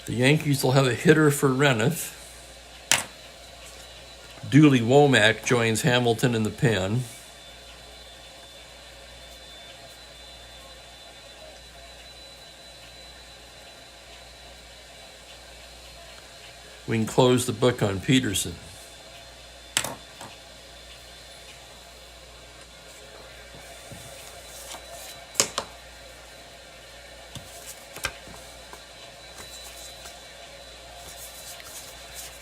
The Yankees will have a hitter for Reneth. Dooley Womack joins Hamilton in the pen. We can close the book on Peterson.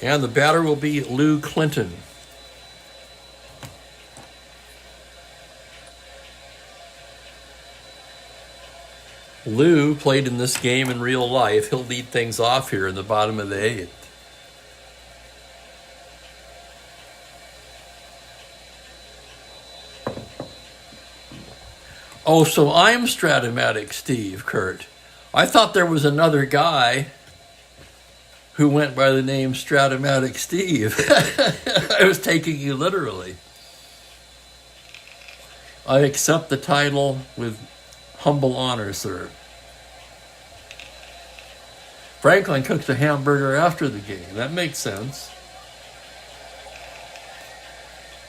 And the batter will be Lou Clinton. Lou played in this game in real life. He'll lead things off here in the bottom of the 8th. Oh, so I'm Strat-O-Matic Steve, Kurt. I thought there was another guy who went by the name Strat-O-Matic Steve. I was taking you literally. I accept the title with humble honor, sir. Franklin cooked a hamburger after the game. That makes sense.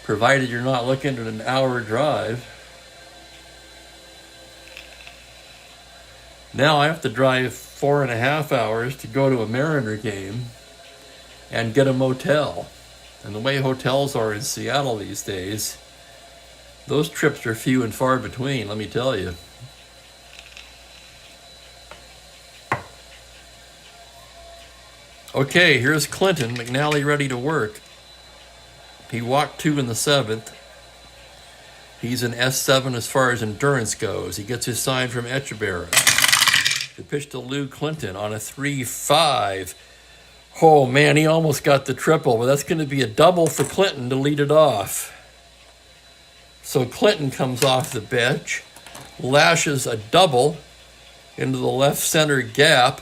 Provided you're not looking at an hour drive. Now I have to drive 4.5 hours to go to a Mariner game and get a motel. And the way hotels are in Seattle these days, those trips are few and far between, let me tell you. Okay, here's Clinton. McNally ready to work. He walked 2 in the 7th. He's an S7 as far as endurance goes. He gets his sign from Etchebarren. The pitch to Lou Clinton on a 3-5. Oh, man, he almost got the triple, but that's going to be a double for Clinton to lead it off. So Clinton comes off the bench, lashes a double into the left center gap.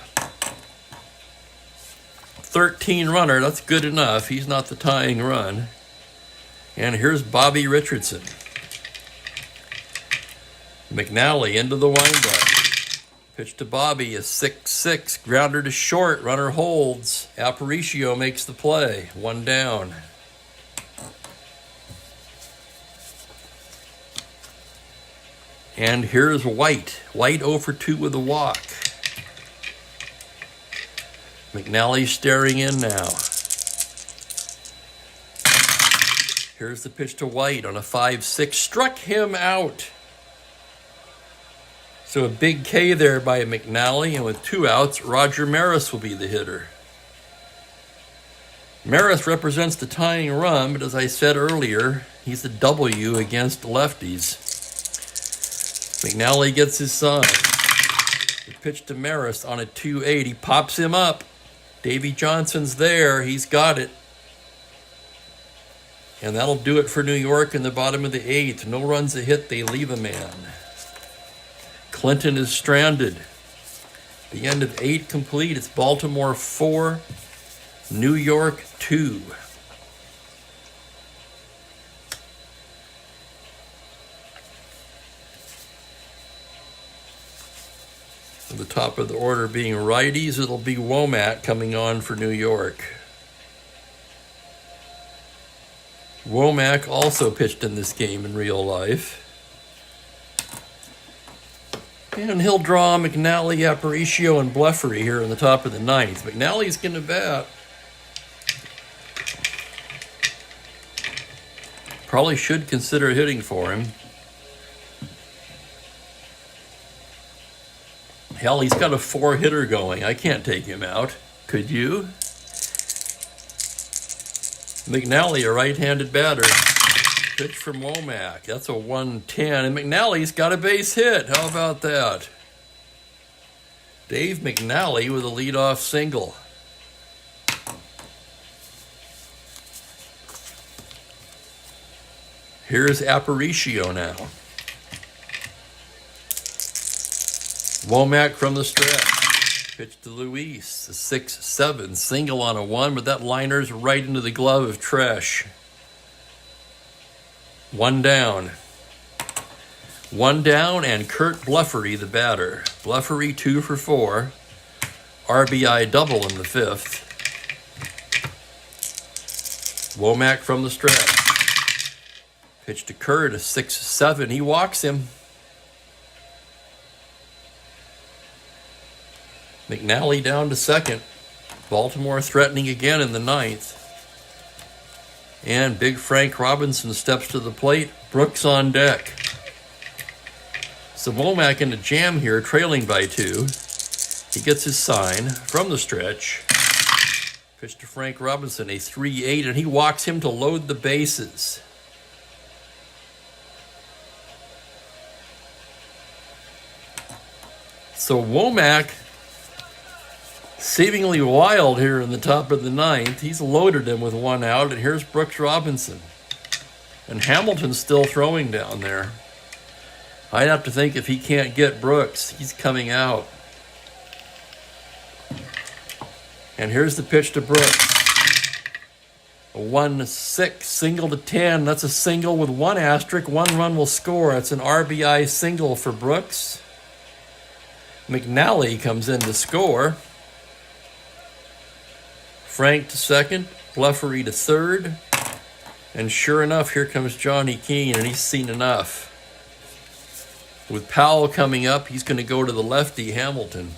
13 runner, that's good enough. He's not the tying run. And here's Bobby Richardson. McNally into the windup. Pitch to Bobby, a 6-6, grounder to short, runner holds. Aparicio makes the play, 1 down. And here's White. White 0 for 2 with a walk. McNally staring in now. Here's the pitch to White on a 5-6, struck him out. So a big K there by McNally, and with 2 outs, Roger Maris will be the hitter. Maris represents the tying run, but as I said earlier, he's the W against lefties. McNally gets his sign. The pitch to Maris on a 2-8. He pops him up. Davy Johnson's there. He's got it. And that'll do it for New York in the bottom of the 8th. No runs a hit. They leave a man. Clinton is stranded. The end of 8 complete. It's Baltimore 4, New York 2. At the top of the order being righties, it'll be Womack coming on for New York. Womack also pitched in this game in real life. And he'll draw McNally, Aparicio, and Bleffery here in the top of the 9th. McNally's going to bat. Probably should consider hitting for him. Hell, he's got a 4-hitter going. I can't take him out. Could you? McNally, a right-handed batter. Pitch from Womack. That's a 1-10. And McNally's got a base hit. How about that? Dave McNally with a leadoff single. Here's Aparicio now. Womack from the stretch. Pitch to Luis. A 6-7. Single on a 1, but that liner's right into the glove of Tresh. 1 down. 1 down, and Kurt Bleffery, the batter. Bleffery 2 for 4. RBI double in the 5th. Womack from the stretch. Pitch to Kurt, a 6-7. He walks him. McNally down to second. Baltimore threatening again in the 9th. And big Frank Robinson steps to the plate. Brooks on deck. So Womack in a jam here, trailing by 2. He gets his sign from the stretch. Pitch to Frank Robinson, a 3-8, and he walks him to load the bases. So Womack, seemingly wild here in the top of the 9th. He's loaded him with 1 out, and here's Brooks Robinson. And Hamilton's still throwing down there. I'd have to think if he can't get Brooks, he's coming out. And here's the pitch to Brooks. A 1-6, single to 10. That's a single with 1 asterisk. 1 run will score. That's an RBI single for Brooks. McNally comes in to score. Frank to second, Bleffery to third. And sure enough, here comes Johnny Keane, and he's seen enough. With Powell coming up, he's going to go to the lefty, Hamilton.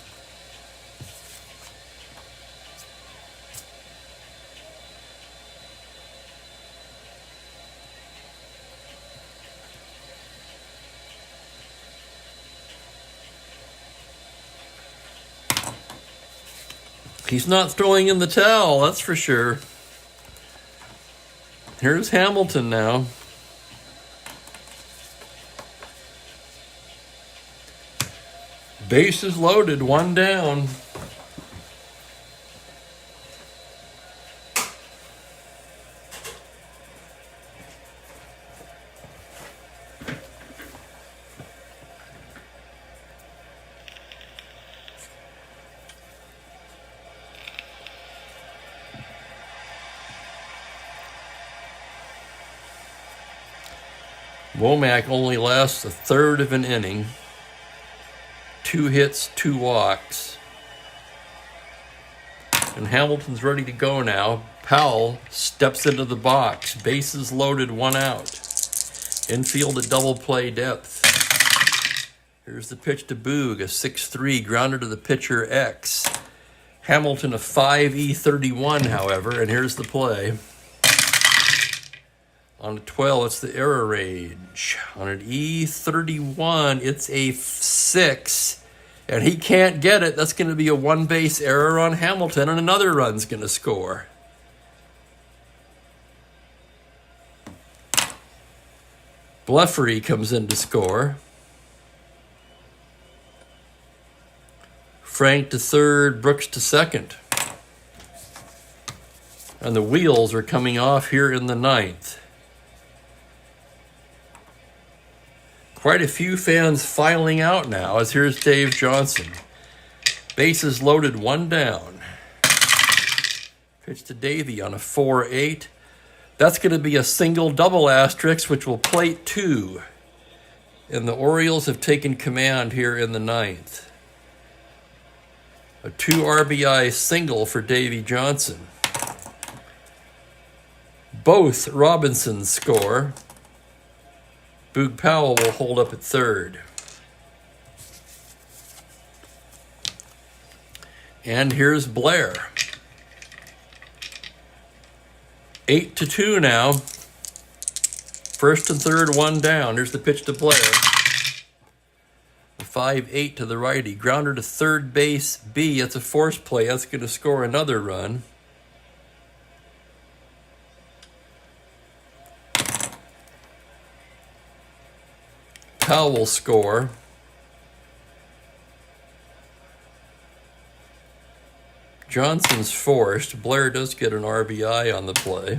He's not throwing in the towel, that's for sure. Here's Hamilton now. Bases loaded, 1 down. Womack only lasts a third of an inning. 2 hits, 2 walks. And Hamilton's ready to go now. Powell steps into the box. Bases loaded, 1 out. Infield at double play depth. Here's the pitch to Boog, a 6-3, grounded to the pitcher X. Hamilton a 5E31, however, and here's the play. On a 12, it's the error range. On an E31, it's a 6, and he can't get it. That's going to be a 1-base error on Hamilton, and another run's going to score. Bleffery comes in to score. Frank to third, Brooks to second. And the wheels are coming off here in the 9th. Quite a few fans filing out now, as here's Dave Johnson. Bases loaded, 1 down. Pitch to Davey on a 4-8. That's going to be a single double asterisk, which will plate 2. And the Orioles have taken command here in the 9th. A 2 RBI single for Davey Johnson. Both Robinsons score. Boog Powell will hold up at third. And here's Blair. 8-2 now. First and third, 1 down. Here's the pitch to Blair. The 5-8 to the righty. Grounder to third base B. That's a force play. That's going to score another run. Powell score. Johnson's forced. Blair does get an RBI on the play.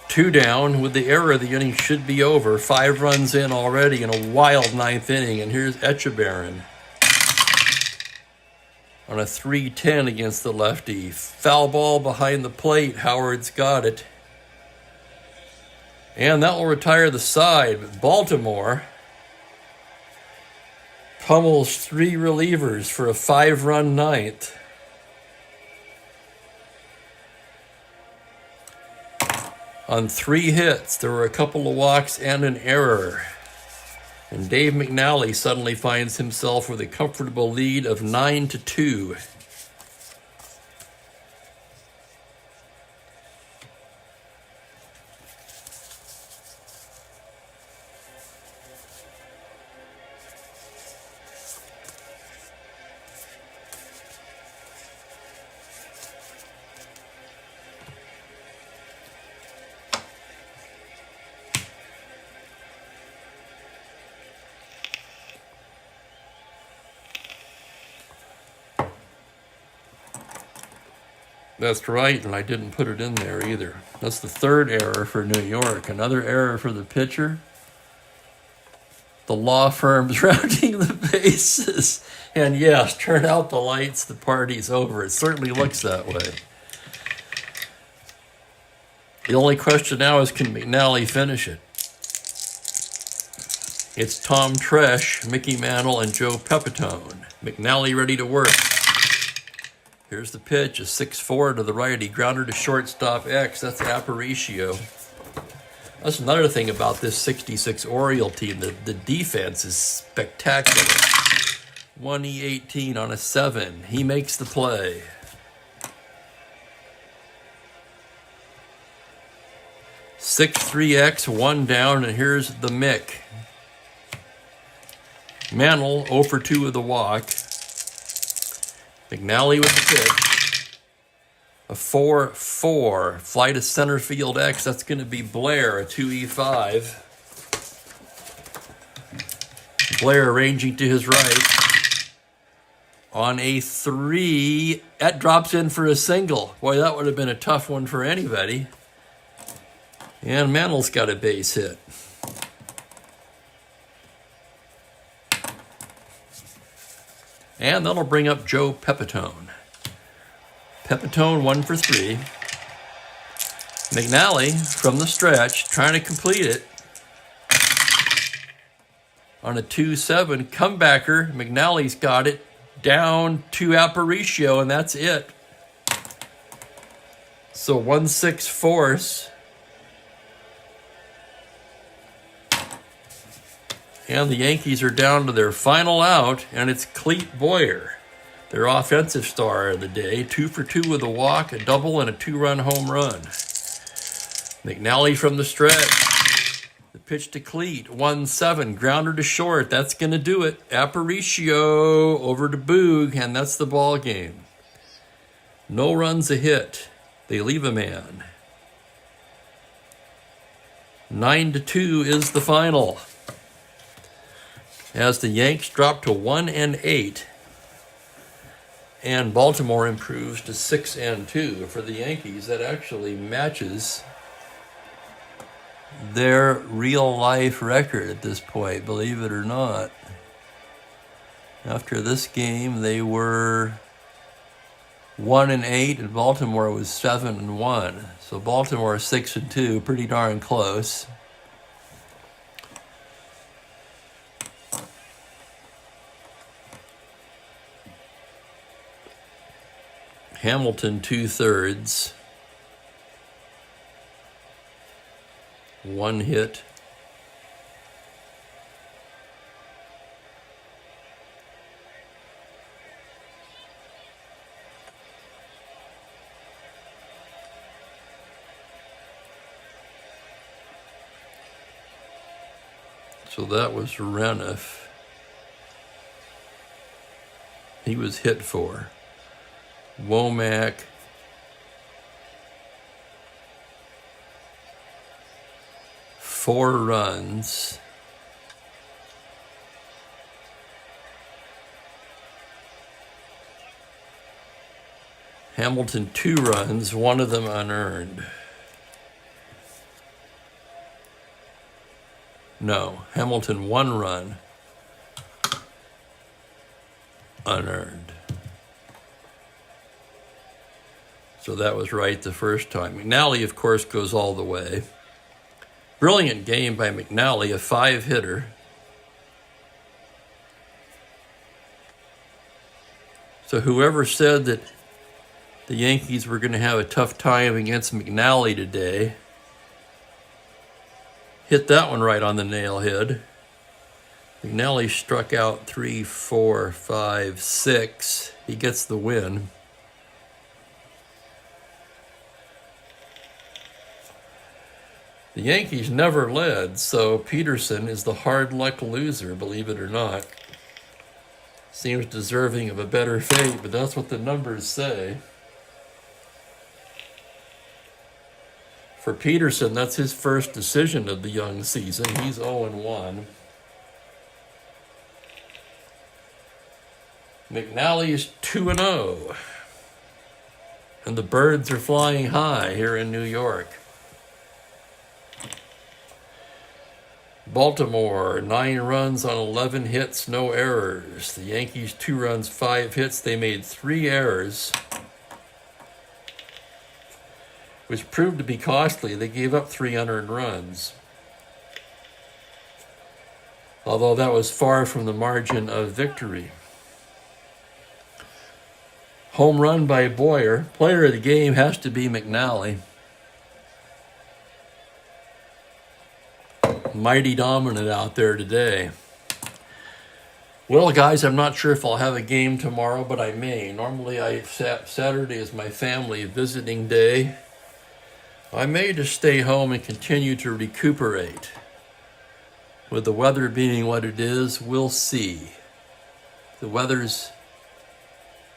2 down. With the error, the inning should be over. 5 runs in already in a wild 9th inning. And here's Echebarren on a 3-10 against the lefty. Foul ball behind the plate. Howard's got it. And that will retire the side. But Baltimore pummels 3 relievers for a 5-run 9th. On 3 hits, there were a couple of walks and an error. And Dave McNally suddenly finds himself with a comfortable lead of 9-2. That's right, and I didn't put it in there either. That's the 3rd error for New York. Another error for the pitcher. The law firm's rounding the bases. And yes, turn out the lights, the party's over. It certainly looks that way. The only question now is, can McNally finish it? It's Tom Tresh, Mickey Mantle, and Joe Pepitone. McNally ready to work. Here's the pitch, a 6-4 to the righty, grounder to shortstop X. That's Aparicio. That's another thing about this 66 Oriole team. The defense is spectacular. 1E18 on a 7. He makes the play. (6-3) X, 1 down, and here's the Mick. Mantle 0 for 2 with the walk. McNally with the pitch. A 4-4. Fly to center field X. That's going to be Blair, a 2E5. Blair ranging to his right. On a 3. That drops in for a single. Boy, that would have been a tough one for anybody. And Mantle's got a base hit. And that'll bring up Joe Pepitone. Pepitone 1 for 3. McNally from the stretch, trying to complete it. On a 2-7 comebacker, McNally's got it down to Aparicio, and that's it. So 1-6 force. And the Yankees are down to their final out, and it's Clete Boyer, their offensive star of the day. 2 for 2 with a walk, a double, and a 2-run home run. McNally from the stretch. The pitch to Clete, 1-7, grounder to short. That's going to do it. Aparicio over to Boog, and that's the ball game. No runs a hit. They leave a man. 9-2 is the final, as the Yanks drop to 1-8, and Baltimore improves to 6-2. For the Yankees, that actually matches their real-life record at this point, believe it or not. After this game, they were 1-8, and Baltimore was 7-1. So Baltimore 6-2, pretty darn close. Hamilton 2/3. 1 hit. So that was Reniff. He was hit for. Womack. 4 runs. Hamilton 2 runs, 1 of them unearned. No, Hamilton 1 run, unearned. So that was right the first time. McNally, of course, goes all the way. Brilliant game by McNally, a 5-hitter. So whoever said that the Yankees were going to have a tough time against McNally today hit that one right on the nail head. McNally struck out 3, 4, 5, 6. He gets the win. The Yankees never led, so Peterson is the hard luck loser, believe it or not. Seems deserving of a better fate, but that's what the numbers say. For Peterson, that's his first decision of the young season. He's 0-1. McNally is 2-0. And the birds are flying high here in New York. Baltimore, 9 runs on 11 hits, no errors. The Yankees, 2 runs, 5 hits. They made 3 errors, which proved to be costly. They gave up 3 unearned runs, although that was far from the margin of victory. Home run by Boyer. Player of the game has to be McNally. Mighty dominant out there today. Well, guys, I'm not sure if I'll have a game tomorrow, but I may. Normally, Saturday is my family visiting day. I may just stay home and continue to recuperate. With the weather being what it is, we'll see. The weather's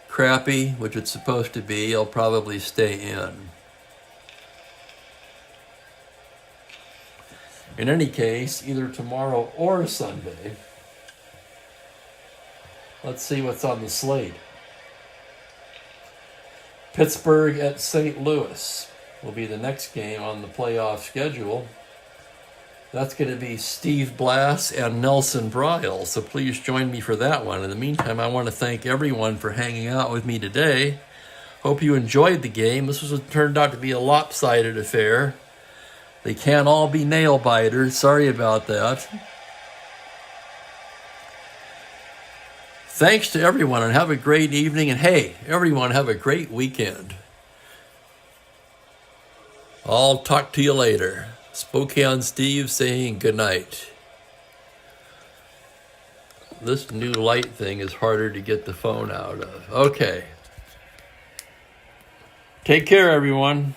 crappy, which it's supposed to be. I'll probably stay in. In any case, either tomorrow or Sunday, let's see what's on the slate. Pittsburgh at St. Louis will be the next game on the playoff schedule. That's going to be Steve Blass and Nelson Brile, so please join me for that one. In the meantime, I want to thank everyone for hanging out with me today. Hope you enjoyed the game. This turned out to be a lopsided affair. They can't all be nail biters. Sorry about that. Thanks to everyone, and have a great evening. And hey, everyone, have a great weekend. I'll talk to you later. Spokane Steve saying good night. This new light thing is harder to get the phone out of. Okay. Take care, everyone.